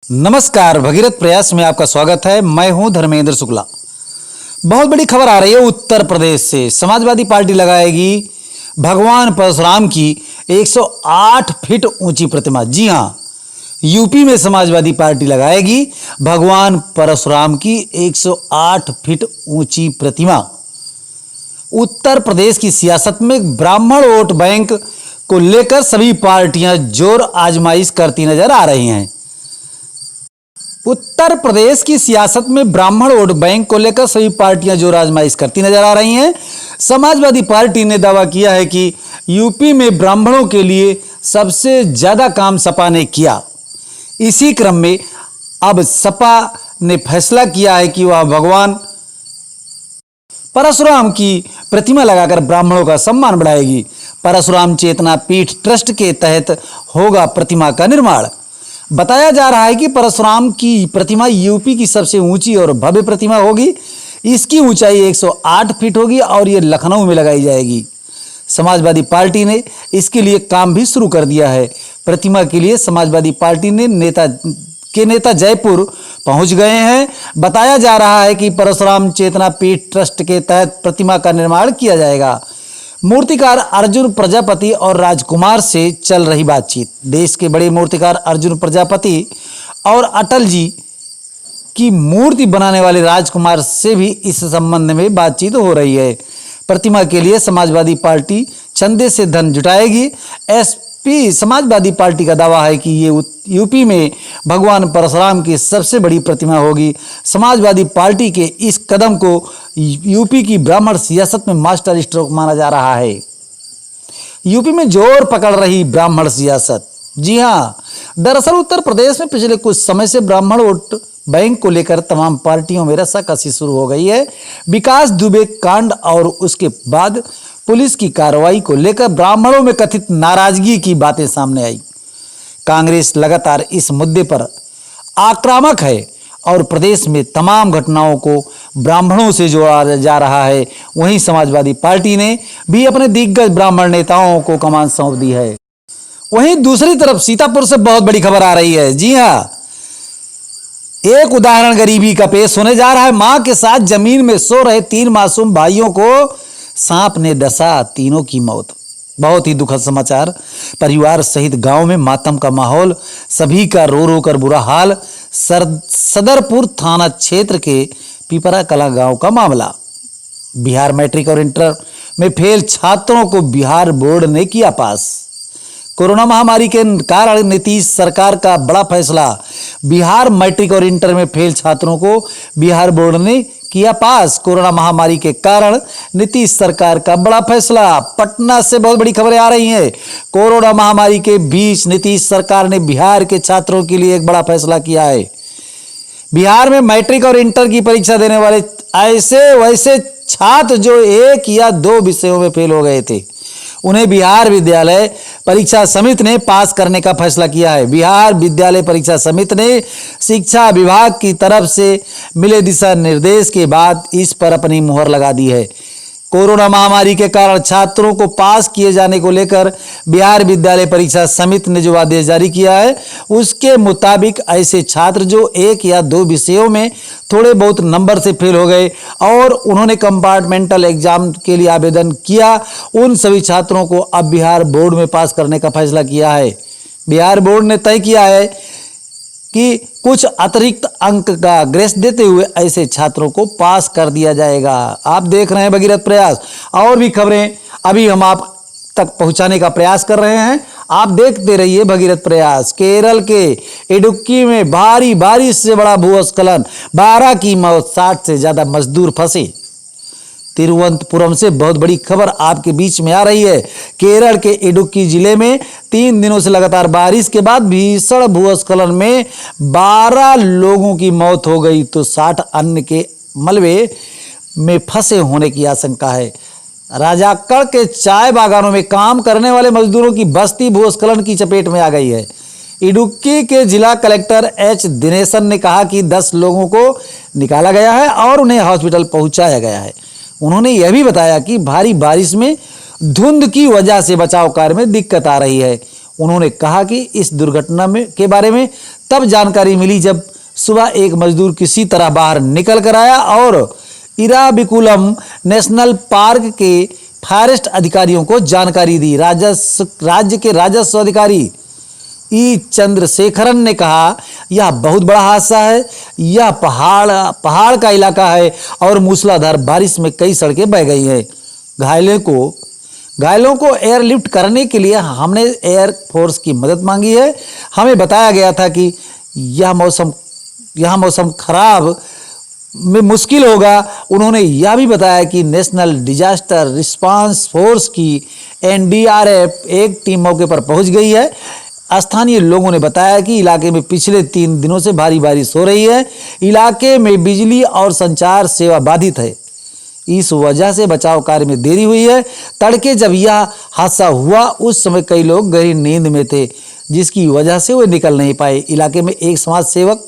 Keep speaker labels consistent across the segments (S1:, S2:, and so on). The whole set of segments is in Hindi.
S1: नमस्कार, भगीरथ प्रयास में आपका स्वागत है। मैं हूं धर्मेंद्र शुक्ला। बहुत बड़ी खबर आ रही है उत्तर प्रदेश से। समाजवादी पार्टी लगाएगी भगवान परशुराम की 108 फीट ऊंची प्रतिमा। जी हां, यूपी में समाजवादी पार्टी लगाएगी भगवान परशुराम की 108 फीट ऊंची प्रतिमा। उत्तर प्रदेश की सियासत में ब्राह्मण वोट बैंक को लेकर सभी पार्टियां जोर आजमाइश करती नजर आ रही हैं। उत्तर प्रदेश की सियासत में ब्राह्मण वोट बैंक को लेकर सभी पार्टियां जोर आजमाइश करती नजर आ रही हैं। समाजवादी पार्टी ने दावा किया है कि यूपी में ब्राह्मणों के लिए सबसे ज्यादा काम सपा ने किया। इसी क्रम में अब सपा ने फैसला किया है कि वह भगवान परशुराम की प्रतिमा लगाकर ब्राह्मणों का सम्मान बढ़ाएगी। परशुराम चेतना पीठ ट्रस्ट के तहत होगा प्रतिमा का निर्माण। बताया जा रहा है कि परशुराम की प्रतिमा यूपी की सबसे ऊंची और भव्य प्रतिमा होगी। इसकी ऊंचाई 108 फीट होगी और ये लखनऊ में लगाई जाएगी। समाजवादी पार्टी ने इसके लिए काम भी शुरू कर दिया है। प्रतिमा के लिए समाजवादी पार्टी ने नेता जयपुर पहुंच गए हैं। बताया जा रहा है कि परशुराम चेतना पीठ ट्रस्ट के तहत प्रतिमा का निर्माण किया जाएगा। मूर्तिकार अर्जुन प्रजापति और राजकुमार से चल रही बातचीत। देश के बड़े मूर्तिकार अर्जुन प्रजापति और अटल जी की मूर्ति बनाने वाले राजकुमार से भी इस संबंध में बातचीत हो रही है। प्रतिमा के लिए समाजवादी पार्टी चंदे से धन जुटाएगी। एसपी समाजवादी पार्टी का दावा है कि ये यूपी में भगवान परशुराम की सबसे बड़ी प्रतिमा होगी। समाजवादी पार्टी के इस कदम को यूपी की ब्राह्मण सियासत में मास्टर स्ट्रोक माना जा रहा है। यूपी में जोर पकड़ रही ब्राह्मण सियासत। जी हां, दरअसल उत्तर प्रदेश में पिछले कुछ समय से ब्राह्मण वोट बैंक को लेकर तमाम पार्टियों में रस्साकसी शुरू हो गई है। विकास दुबे कांड और उसके बाद पुलिस की कार्रवाई को लेकर ब्राह्मणों में कथित नाराजगी की बातें सामने आई। कांग्रेस लगातार इस मुद्दे पर आक्रामक है और प्रदेश में तमाम घटनाओं को ब्राह्मणों से जोड़ा जा रहा है। वहीं समाजवादी पार्टी ने भी अपने दिग्गज ब्राह्मण नेताओं को कमान सौंप दी है। वहीं दूसरी तरफ सीतापुर से बहुत बड़ी खबर आ रही है। जी हां, एक उदाहरण गरीबी का पेश होने जा रहा है। मां के साथ जमीन में सो रहे 3 मासूम भाइयों को सांप ने डसा, तीनों की मौत। बहुत ही दुखद समाचार। परिवार सहित गांव में मातम का माहौल, सभी का रो रो कर बुरा हाल। सदरपुर थाना क्षेत्र के पिपरा कला गांव का मामला। बिहार मैट्रिक और इंटर में फेल छात्रों को बिहार बोर्ड ने किया पास। कोरोना महामारी के कारण नीतीश सरकार का बड़ा फैसला। बिहार मैट्रिक और इंटर में फेल छात्रों को बिहार बोर्ड ने किया पास। कोरोना महामारी के कारण नीतीश सरकार का बड़ा फैसला। पटना से बहुत बड़ी खबरें आ रही हैं। कोरोना महामारी के बीच नीतीश सरकार ने बिहार के छात्रों के लिए एक बड़ा फैसला किया है। बिहार में मैट्रिक और इंटर की परीक्षा देने वाले ऐसे वैसे छात्र जो 1 या 2 विषयों में फेल हो गए थे, उन्हें बिहार विद्यालय परीक्षा समिति ने पास करने का फैसला किया है। बिहार विद्यालय परीक्षा समिति ने शिक्षा विभाग की तरफ से मिले दिशा निर्देश के बाद इस पर अपनी मुहर लगा दी है। कोरोना महामारी के कारण छात्रों को पास किए जाने को लेकर बिहार विद्यालय परीक्षा समिति ने जो आदेश जारी किया है, उसके मुताबिक ऐसे छात्र जो 1 या 2 विषयों में थोड़े बहुत नंबर से फेल हो गए और उन्होंने कंपार्टमेंटल एग्जाम के लिए आवेदन किया, उन सभी छात्रों को अब बिहार बोर्ड में पास करने का फैसला किया है। बिहार बोर्ड ने तय किया है कि कुछ अतिरिक्त अंक का ग्रेस देते हुए ऐसे छात्रों को पास कर दिया जाएगा। आप देख रहे हैं भगीरथ प्रयास। और भी खबरें अभी हम आप तक पहुंचाने का प्रयास कर रहे हैं। आप देखते रहिए भगीरथ प्रयास। केरल के इडुक्की में भारी बारिश से बड़ा भूस्खलन, 12 की मौत, 60 से ज्यादा मजदूर फंसे। तिरुवनंतपुरम से बहुत बड़ी खबर आपके बीच में आ रही है। केरल के इडुक्की जिले में 3 दिनों से लगातार बारिश के बाद भीषण भूस्खलन में 12 लोगों की मौत हो गई तो 60 अन्य के मलबे में फंसे होने की आशंका है। राजाकड़ के चाय बागानों में काम करने वाले मजदूरों की बस्ती भूस्खलन की चपेट में आ गई है। इडुक्की के जिला कलेक्टर एच दिनेशन ने कहा कि 10 लोगों को निकाला गया है और उन्हें हॉस्पिटल पहुंचाया गया है। उन्होंने यह भी बताया कि भारी बारिश में धुंध की वजह से बचाव कार्य में दिक्कत आ रही है। उन्होंने कहा कि इस दुर्घटना के बारे में तब जानकारी मिली जब सुबह एक मजदूर किसी तरह बाहर निकल कर आया और इराविकुलम नेशनल पार्क के फॉरेस्ट अधिकारियों को जानकारी दी। राज्य के राजस्व अधिकारी ई चंद्रशेखरन ने कहा, यह बहुत बड़ा हादसा है। यह पहाड़ का इलाका है और मूसलाधार बारिश में कई सड़कें बह गई हैं। घायलों को एयरलिफ्ट करने के लिए हमने एयर फोर्स की मदद मांगी है। हमें बताया गया था कि यह मौसम खराब में मुश्किल होगा। उन्होंने यह भी बताया कि नेशनल डिजास्टर रिस्पांस फोर्स की NDRF एक टीम मौके पर पहुंच गई है। स्थानीय लोगों ने बताया कि इलाके में पिछले 3 दिनों से भारी बारिश हो रही है। इलाके में बिजली और संचार सेवा बाधित है। इस वजह से बचाव कार्य में देरी हुई है। तड़के जब यह हादसा हुआ उस समय कई लोग गहरी नींद में थे, जिसकी वजह से वे निकल नहीं पाए। इलाके में एक समाज सेवक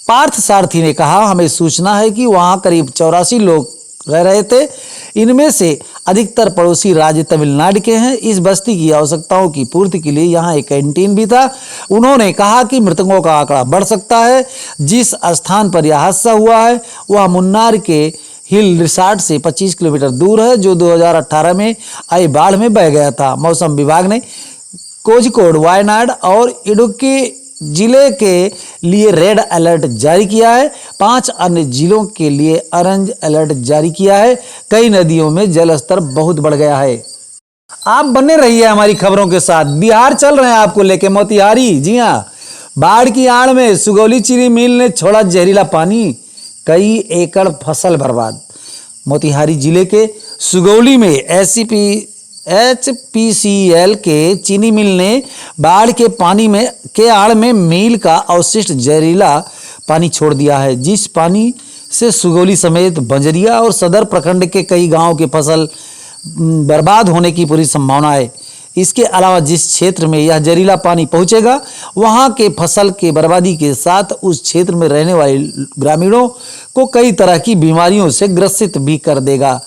S1: पार्थ सारथी ने कहा, हमें सूचना है कि वहां करीब 84 लोग रह रहे थे। इनमें से अधिकतर पड़ोसी राज्य तमिलनाडु के हैं। इस बस्ती की आवश्यकताओं की पूर्ति के लिए यहाँ एक कैंटीन भी था। उन्होंने कहा कि मृतकों का आंकड़ा बढ़ सकता है। जिस स्थान पर यह हादसा हुआ है वह मुन्नार के हिल रिसॉर्ट से 25 किलोमीटर दूर है, जो 2018 में आई बाढ़ में बह गया था। मौसम विभाग ने कोझिकोड, वायनाड और इडुक्की जिले के लिए रेड अलर्ट जारी किया है। 5 अन्य जिलों के लिए ऑरेंज अलर्ट जारी किया है। कई नदियों में जलस्तर बहुत बढ़ गया है। आप बने रहिए हमारी खबरों के साथ। बिहार चल रहे हैं आपको लेके मोतिहारी। जी हाँ, बाढ़ की आड़ में सुगौली चीनी मिल ने छोड़ा जहरीला पानी, कई एकड़ फसल बर्बाद। मोतिहारी जिले के सुगौली में HPCL के चीनी मिल ने बाढ़ के पानी के आड़ में मिल का अवशिष्ट जहरीला पानी छोड़ दिया है, जिस पानी से सुगौली समेत बंजरिया और सदर प्रखंड के कई गांवों की फसल बर्बाद होने की पूरी संभावना है। इसके अलावा जिस क्षेत्र में यह जहरीला पानी पहुंचेगा वहां के फसल के बर्बादी के साथ उस क्षेत्र में रहने वाले ग्रामीणों को कई तरह की बीमारियों से ग्रसित भी कर देगा।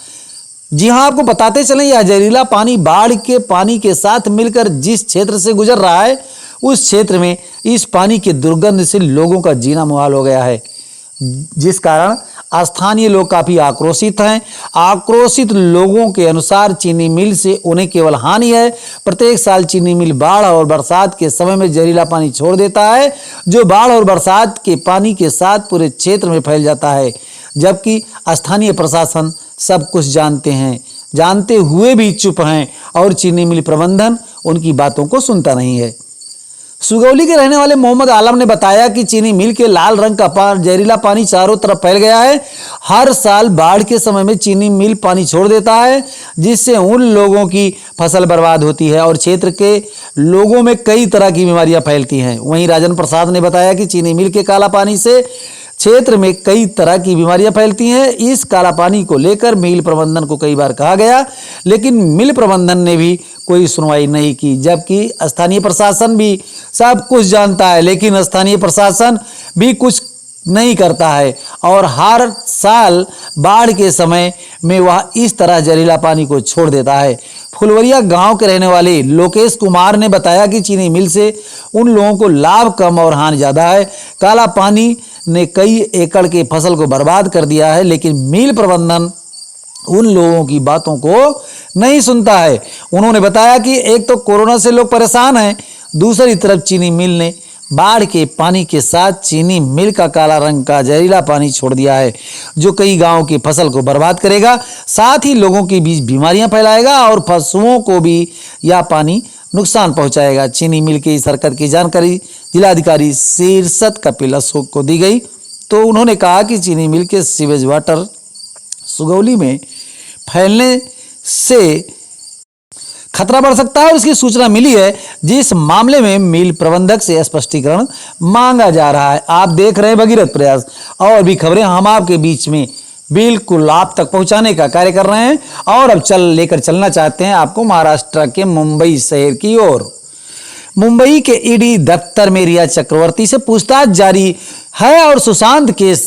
S1: जी हां, आपको बताते चलें, यह जहरीला पानी बाढ़ के पानी के साथ मिलकर जिस क्षेत्र से गुजर रहा है उस क्षेत्र में इस पानी के दुर्गंध से लोगों का जीना मुहाल हो गया है, जिस कारण स्थानीय लोग काफी आक्रोशित हैं। आक्रोशित लोगों के अनुसार चीनी मिल से उन्हें केवल हानि है। प्रत्येक साल चीनी मिल बाढ़ और बरसात के समय में जहरीला पानी छोड़ देता है, जो बाढ़ और बरसात के पानी के साथ पूरे क्षेत्र में फैल जाता है। जबकि स्थानीय प्रशासन सब कुछ जानते हुए भी चुप हैं और चीनी मिल प्रबंधन उनकी बातों को सुनता नहीं है। सुगौली के रहने वाले मोहम्मद आलम ने बताया कि चीनी मिल के लाल रंग का जहरीला पानी चारों तरफ फैल गया है। हर साल बाढ़ के समय में चीनी मिल पानी छोड़ देता है, जिससे उन लोगों की फसल बर्बाद होती है और क्षेत्र के लोगों में कई तरह की बीमारियां फैलती हैं। वहीं राजन प्रसाद ने बताया कि चीनी मिल के काला पानी से क्षेत्र में कई तरह की बीमारियां फैलती हैं। इस काला पानी को लेकर मिल प्रबंधन को कई बार कहा गया, लेकिन मिल प्रबंधन ने भी कोई सुनवाई नहीं की। जबकि स्थानीय प्रशासन भी सब कुछ जानता है, लेकिन स्थानीय प्रशासन भी कुछ नहीं करता है और हर साल बाढ़ के समय में वह इस तरह जहरीला पानी को छोड़ देता है। फुलवरिया गांव के रहने वाले लोकेश कुमार ने बताया कि चीनी मिल से उन लोगों को लाभ कम और हानि ज्यादा है। काला पानी ने कई एकड़ के फसल को बर्बाद कर दिया है, लेकिन मिल प्रबंधन उन लोगों की बातों को नहीं सुनता है। उन्होंने बताया कि एक तो कोरोना से लोग परेशान हैं, दूसरी तरफ चीनी मिल ने बाढ़ के पानी के साथ चीनी मिल का काला रंग का जहरीला पानी छोड़ दिया है, जो कई गांवों की फसल को बर्बाद करेगा, साथ ही लोगों के बीच बीमारियां फैलाएगा और पशुओं को भी यह पानी नुकसान पहुंचाएगा। चीनी मिल की इस हरकत की जानकारी जिलाधिकारी शीर्षत कपिल अशोक को दी गई, तो उन्होंने कहा कि चीनी मिल के सीवेज वाटर सुगौली में फैलने से खतरा बढ़ सकता है और इसकी सूचना मिली है, जिस मामले में मिल प्रबंधक से स्पष्टीकरण मांगा जा रहा है। आप देख रहे हैं भगीरथ प्रयास, और भी खबरें हम आपके बीच में बिल्कुल आप तक पहुंचाने का कार्य कर रहे हैं। और अब लेकर चलना चाहते हैं आपको महाराष्ट्र के मुंबई शहर की ओर। मुंबई के ईडी दफ्तर में रिया चक्रवर्ती से पूछताछ जारी है और सुशांत केस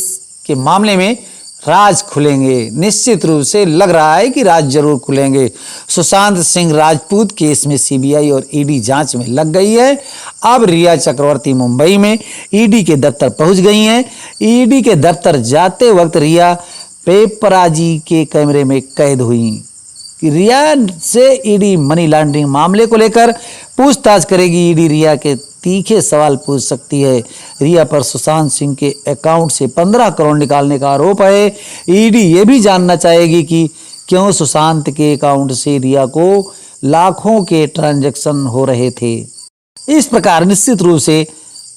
S1: के मामले में राज खुलेंगे। निश्चित रूप से लग रहा है कि राज जरूर खुलेंगे। सुशांत सिंह राजपूत केस में सीबीआई और ईडी जांच में लग गई है। अब रिया चक्रवर्ती मुंबई में ईडी के दफ्तर पहुंच गई हैं। ईडी के दफ्तर जाते वक्त रिया पेपराजी के कैमरे में कैद हुई। रिया से ईडी मनी लॉन्ड्रिंग मामले को लेकर पूछताछ करेगी। ईडी रिया के तीखे सवाल पूछ सकती है। रिया पर सुशांत सिंह के अकाउंट से 15 करोड़ निकालने का आरोप है। ईडी ये भी जानना चाहेगी कि क्यों सुशांत के अकाउंट से रिया को लाखों के ट्रांजैक्शन हो रहे थे। इस प्रकार निश्चित रूप से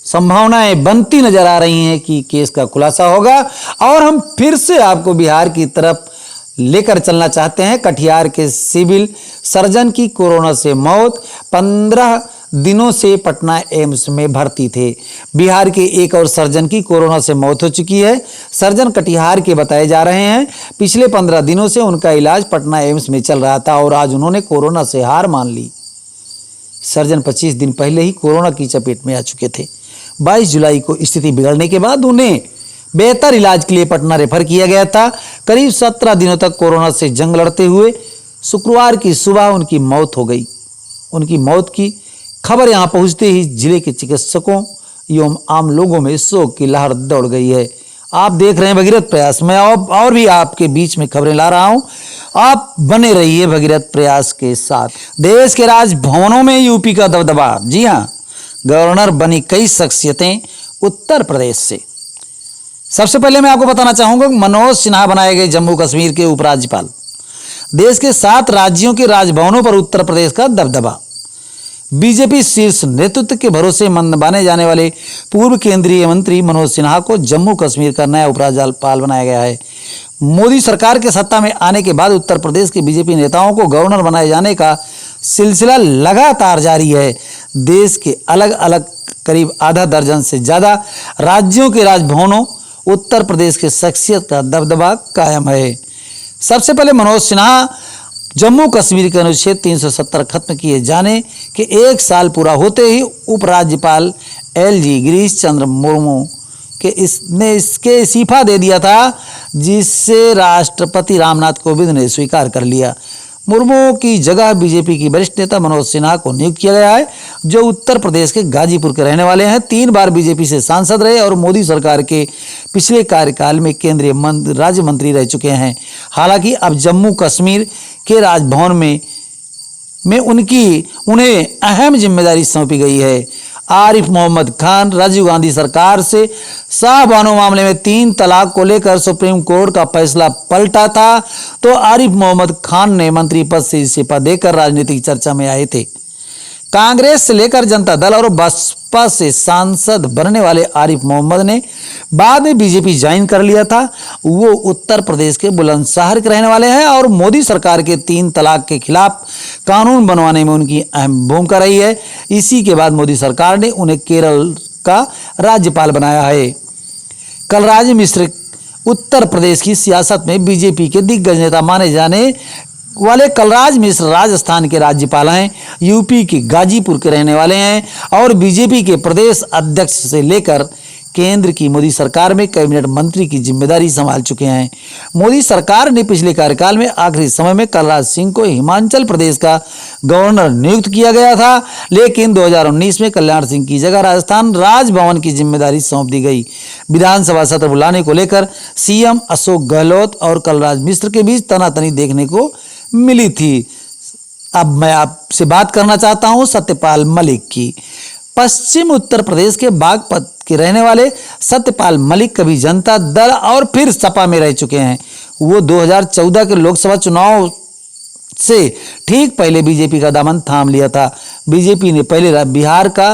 S1: संभावनाएं बनती नजर आ रही हैं कि केस का खुलासा होगा। और हम फिर से आपको बिहार की तरफ लेकर चलना चाहते हैं। कटिहार के सिविल सर्जन की कोरोना से मौत, 15 दिनों से पटना एम्स में भर्ती थे। बिहार के एक और सर्जन की कोरोना से मौत हो चुकी है। सर्जन कटिहार के बताए जा रहे हैं। पिछले 15 दिनों से उनका इलाज पटना एम्स में चल रहा था और आज उन्होंने कोरोना से हार मान ली। सर्जन 25 दिन पहले ही कोरोना की चपेट में आ चुके थे। 22 जुलाई को स्थिति बिगड़ने के बाद उन्हें बेहतर इलाज के लिए पटना रेफर किया गया था। करीब 17 दिनों तक कोरोना से जंग लड़ते हुए शुक्रवार की सुबह उनकी मौत हो गई। उनकी मौत की खबर यहां पहुंचते ही जिले के चिकित्सकों एवं आम लोगों में शोक की लहर दौड़ गई है। आप देख रहे हैं भगीरथ प्रयास। मैं और भी आपके बीच में खबरें ला रहा हूं। आप बने रहिए भगीरथ प्रयास के साथ। देश के राजभवनों में यूपी का दबदबा। जी हां, गवर्नर बनी कई शख्सियतें उत्तर प्रदेश से। सबसे पहले मैं आपको बताना चाहूंगा मनोज सिन्हा बनाए गए जम्मू कश्मीर के उपराज्यपाल। देश के 7 राज्यों के राजभवनों पर उत्तर प्रदेश का दबदबा। बीजेपी शीर्ष नेतृत्व के भरोसे मंद माने जाने वाले पूर्व केंद्रीय मंत्री मनोज सिन्हा को जम्मू कश्मीर का नया उपराज्यपाल बनाया गया है। मोदी सरकार के सत्ता में आने के बाद उत्तर प्रदेश के बीजेपी नेताओं को गवर्नर बनाए जाने का सिलसिला लगातार जारी है। देश के अलग अलग करीब आधा दर्जन से ज्यादा राज्यों के राजभवनों उत्तर प्रदेश के शख्सियत का दबदबा कायम है। सबसे पहले मनोज सिन्हा जम्मू कश्मीर के अनुच्छेद 370 खत्म किए जाने के 1 साल पूरा होते ही उपराज्यपाल एलजी गिरीश चंद्र मुर्मू के इसके इस्तीफा दे दिया था, जिससे राष्ट्रपति रामनाथ कोविंद ने स्वीकार कर लिया। मुर्मू की जगह बीजेपी की वरिष्ठ नेता मनोज सिन्हा को नियुक्त किया गया है, जो उत्तर प्रदेश के गाजीपुर के रहने वाले हैं। 3 बार बीजेपी से सांसद रहे और मोदी सरकार के पिछले कार्यकाल में केंद्रीय राज्य मंत्री रह चुके हैं। हालांकि अब जम्मू कश्मीर के राजभवन में उन्हें अहम जिम्मेदारी सौंपी गई है। आरिफ मोहम्मद खान राजीव गांधी सरकार से शाहबानो मामले में 3 तलाक को लेकर सुप्रीम कोर्ट का फैसला पलटा था, तो आरिफ मोहम्मद खान ने मंत्री पद से इस्तीफा देकर राजनीतिक चर्चा में आए थे। कांग्रेस से लेकर जनता दल और बसपा से सांसद बनने वाले आरिफ मोहम्मद ने बाद में बीजेपी ज्वाइन कर लिया था। वो उत्तर प्रदेश के बुलंदशहर के रहने वाले हैं और मोदी सरकार के 3 तलाक के खिलाफ कानून बनवाने में उनकी अहम भूमिका रही है। इसी के बाद मोदी सरकार ने उन्हें केरल का राज्यपाल बनाया है। कलराज मिश्र उत्तर प्रदेश की सियासत में बीजेपी के दिग्गज नेता माने जाने वाले कलराज मिश्र राजस्थान के राज्यपाल हैं। यूपी के गाजीपुर के रहने वाले हैं और बीजेपी के प्रदेश अध्यक्ष से लेकर केंद्र की मोदी सरकार में कैबिनेट मंत्री की जिम्मेदारी संभाल चुके हैं। मोदी सरकार ने पिछले कार्यकाल में आखिरी समय में कलराज सिंह को हिमाचल प्रदेश का गवर्नर नियुक्त किया गया था, लेकिन 2019 में कल्याण सिंह की जगह राजस्थान राजभवन की जिम्मेदारी सौंप दी गई। विधानसभा सत्र बुलाने को लेकर सीएम अशोक गहलोत और कलराज मिश्र के बीच तनातनी देखने को मिली थी। अब मैं आपसे बात करना चाहता हूं सत्यपाल मलिक की। पश्चिम उत्तर प्रदेश के बागपत के रहने वाले सत्यपाल मलिक कभी जनता दल और फिर सपा में रह चुके हैं। वो 2014 के लोकसभा चुनाव से ठीक पहले बीजेपी का दामन थाम लिया था। बीजेपी ने पहले बिहार का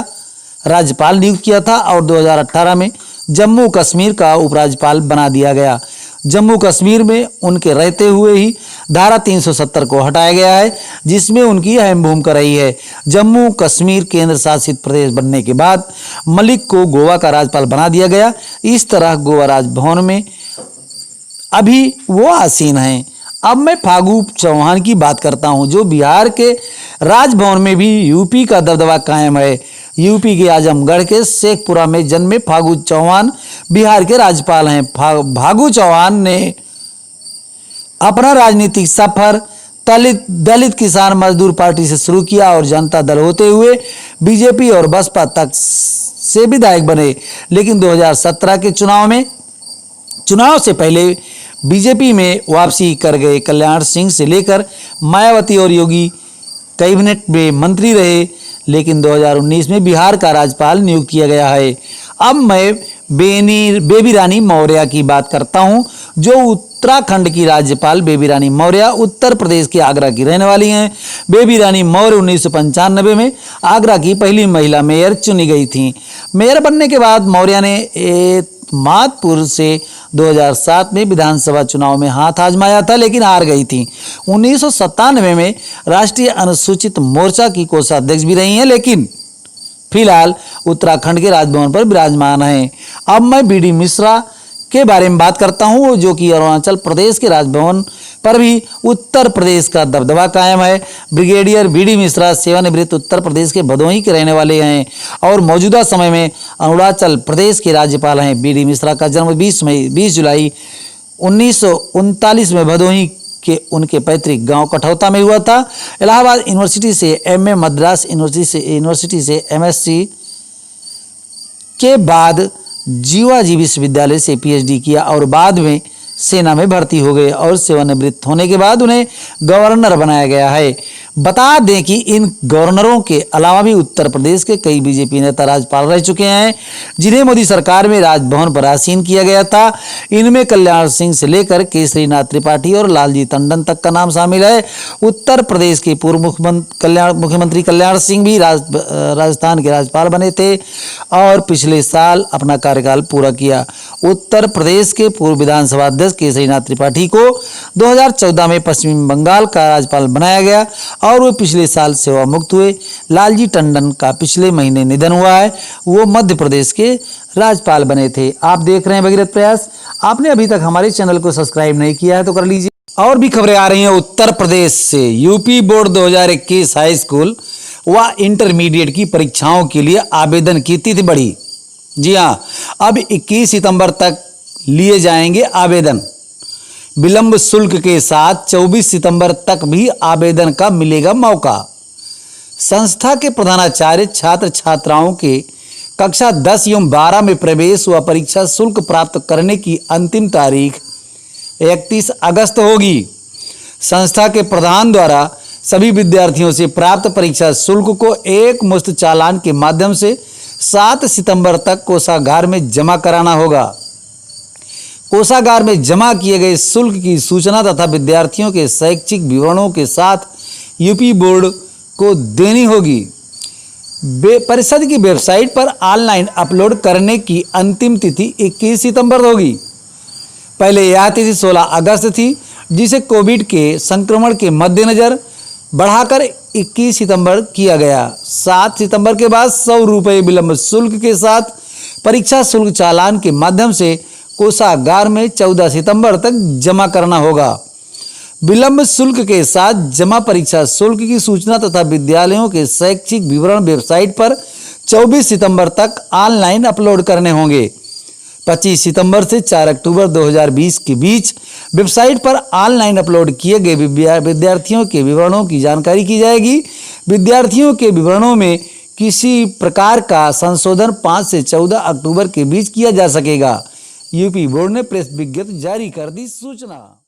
S1: राज्यपाल नियुक्त किया था और 2018 में जम्मू कश्मीर का उपराज्यपाल बना दिया गया। जम्मू कश्मीर में उनके रहते हुए ही धारा 370 को हटाया गया है, जिसमें उनकी अहम भूमिका रही है। जम्मू कश्मीर केंद्र शासित प्रदेश बनने के बाद मलिक को गोवा का राज्यपाल बना दिया गया। इस तरह गोवा राजभवन में अभी वो आसीन हैं। अब मैं फागू चौहान की बात करता हूं, जो बिहार के राजभवन में भी यूपी का दबदबा कायम है। यूपी के आजमगढ़ के शेखपुरा में जन्मे फागू चौहान बिहार के राज्यपाल हैं। फागू चौहान ने अपना राजनीतिक सफर दलित किसान मजदूर पार्टी से शुरू किया और जनता दल होते हुए बीजेपी और बसपा तक से विधायक बने, लेकिन 2017 के चुनाव से पहले बीजेपी में वापसी कर गए। कल्याण सिंह से लेकर मायावती और योगी कैबिनेट में मंत्री रहे, लेकिन 2019 में बिहार का राज्यपाल नियुक्त किया गया है। अब मैं बेबी रानी मौर्य की बात करता हूं, जो उत्तराखंड की राज्यपाल बेबी रानी मौर्य उत्तर प्रदेश के आगरा की रहने वाली हैं। बेबी रानी मौर्य 1995 में आगरा की पहली महिला मेयर चुनी गई थी। मेयर बनने के बाद मौर्य ने मातपुर से 2007 में विधानसभा चुनाव में हाथ आजमाया था, लेकिन हार गई थी। 1997 में राष्ट्रीय अनुसूचित मोर्चा की कोषाध्यक्ष भी रही हैं, लेकिन फिलहाल उत्तराखंड के राजभवन पर विराजमान हैं। अब मैं बीडी मिश्रा के बारे में बात करता हूं, जो कि अरुणाचल प्रदेश के राजभवन पर भी उत्तर प्रदेश का दबदबा कायम है। ब्रिगेडियर बीडी मिश्रा सेवानिवृत्त उत्तर प्रदेश के भदोही के रहने वाले हैं और मौजूदा समय में अरुणाचल प्रदेश के राज्यपाल हैं। बीडी मिश्रा का जन्म 20 जुलाई 1939 में भदोही के उनके पैतृक गांव कठौता में हुआ था। इलाहाबाद यूनिवर्सिटी से एमए, मद्रास यूनिवर्सिटी से एमएससी के बाद जीवाजी विश्वविद्यालय से पीएचडी किया और बाद में सेना में भर्ती हो गए और सेवानिवृत्त होने के बाद उन्हें गवर्नर बनाया गया है। बता दें कि इन गवर्नरों के अलावा भी उत्तर प्रदेश के कई बीजेपी नेता राज्यपाल रह चुके हैं, जिन्हें मोदी सरकार में राजभवन पर आसीन किया गया था। इनमें कल्याण सिंह से लेकर केसरीनाथ त्रिपाठी और लालजी टंडन तक का नाम शामिल है। उत्तर प्रदेश के पूर्व मुख्यमंत्री कल्याण सिंह भी राजस्थान के राज्यपाल बने थे और पिछले साल अपना कार्यकाल पूरा किया। उत्तर प्रदेश के पूर्व विधानसभा अध्यक्ष केसरीनाथ त्रिपाठी को 2014 में पश्चिम बंगाल का राज्यपाल बनाया गया और वो पिछले साल सेवा मुक्त हुए। लालजी टंडन का पिछले महीने निधन हुआ है, वो मध्य प्रदेश के राज्यपाल बने थे। आप देख रहे हैं भगीरथ प्रयास। आपने अभी तक हमारे चैनल को सब्सक्राइब नहीं किया है तो कर लीजिए। और भी खबरें आ रही हैं उत्तर प्रदेश से। यूपी बोर्ड 2021 हाई स्कूल व इंटरमीडिएट की परीक्षाओं के लिए आवेदन की तिथि बढ़ी। जी हाँ, अब 21 सितंबर तक लिए जाएंगे आवेदन। विलंब शुल्क के साथ 24 सितंबर तक भी आवेदन का मिलेगा मौका। संस्था के प्रधानाचार्य छात्र छात्राओं के कक्षा 10 एवं 12 में प्रवेश व परीक्षा शुल्क प्राप्त करने की अंतिम तारीख 31 अगस्त होगी। संस्था के प्रधान द्वारा सभी विद्यार्थियों से प्राप्त परीक्षा शुल्क को एक मुश्त चालान के माध्यम से 7 सितंबर तक कोषागार में जमा कराना होगा। कोषागार में जमा किए गए शुल्क की सूचना तथा विद्यार्थियों के शैक्षिक विवरणों के साथ यूपी बोर्ड को देनी होगी। परिषद की वेबसाइट पर ऑनलाइन अपलोड करने की अंतिम तिथि 21 सितंबर होगी। पहले यह तिथि 16 अगस्त थी, जिसे कोविड के संक्रमण के मद्देनजर बढ़ाकर 21 सितंबर किया गया। 7 सितंबर के बाद 100 रुपये विलंब शुल्क के साथ परीक्षा शुल्क चालान के माध्यम से कोषागार में 14 सितंबर तक जमा करना होगा। विलंब शुल्क के साथ जमा परीक्षा शुल्क की सूचना तथा विद्यालयों के शैक्षिक विवरण वेबसाइट पर 24 सितंबर तक ऑनलाइन अपलोड करने होंगे। 25 सितंबर से 4 अक्टूबर 2020 के बीच वेबसाइट पर ऑनलाइन अपलोड किए गए विद्यार्थियों के विवरणों की जानकारी की जाएगी। विद्यार्थियों के विवरणों में किसी प्रकार का संशोधन 5 से 14 अक्टूबर के बीच किया जा सकेगा। यूपी बोर्ड ने प्रेस विज्ञप्ति जारी कर दी सूचना।